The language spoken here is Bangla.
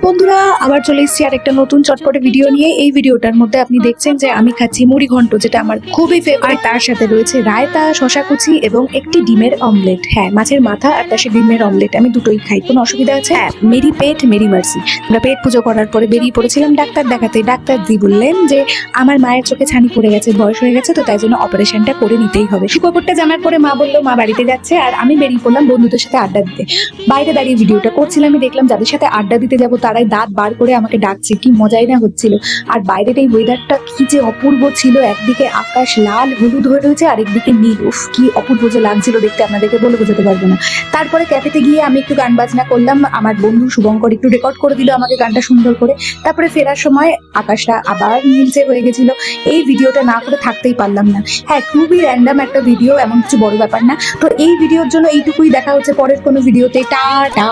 বন্ধুরা আবার চলে এসেছি আর একটা নতুন চটপটে ভিডিও নিয়ে। এই ভিডিওটার মধ্যে আপনি দেখছেন যে আমি খাচ্ছি মুড়ি ঘন্ট, যেটা আমার খুবই ফেভারিট। তার সাথে রয়েছে রায়তা, শশা কুচি এবং একটি ডিমের অমলেট। হ্যাঁ, মাছের মাথা আর তার সাথে ডিমের অমলেট, আমি দুটোই খাই। কোনো অসুবিধা আছে? হ্যাঁ, মেরি পেট মেরি মার্সি। আমরা পেট পুজো করার পরে বেরিয়ে পড়েছিলাম ডাক্তার দেখাতে। ডাক্তার দি বললেন যে আমার মায়ের চোখে ছানি পড়ে গেছে, বয়স হয়ে গেছে, তো তাই জন্য অপারেশনটা করে নিতেই হবে। সুখবরটা জানার পরে মা বললো মা বাড়িতে যাচ্ছে, আর আমি বেরিয়ে পড়লাম বন্ধুদের সাথে আড্ডা দিতে। বাইরে দাঁড়িয়ে ভিডিওটা করছিলাম, আমি দেখলাম যাদের সাথে আড্ডা দিতে যাবো তারাই দাঁত বার করে আমাকে ডাকছে। কি মজাই না হচ্ছিল। আর বাইরের এই ওয়েদারটা কি যে অপূর্ব ছিল, একদিকে আকাশ লাল হলুদ হয়ে রয়েছে আর একদিকে নীল। উফ, কি অপূর্ব যে লাগছিল দেখতে, আপনাদেরকে বলে বোঝাতে পারবো না। তারপরে ক্যাফেতে গিয়ে আমি একটু গান বাজনা করলাম, আমার বন্ধু শুভঙ্কর একটু রেকর্ড করে দিল আমাকে গানটা সুন্দর করে। তারপরে ফেরার সময় আকাশটা আবার নীলচে হয়ে গেছিল। এই ভিডিওটা না করে থাকতেই পারলাম না। হ্যাঁ, খুবই র্যান্ডাম একটা ভিডিও, এমন কিছু বড় ব্যাপার না। তো এই ভিডিওর জন্য এইটুকুই, দেখা হচ্ছে পরের কোনো ভিডিওতে। টাটা।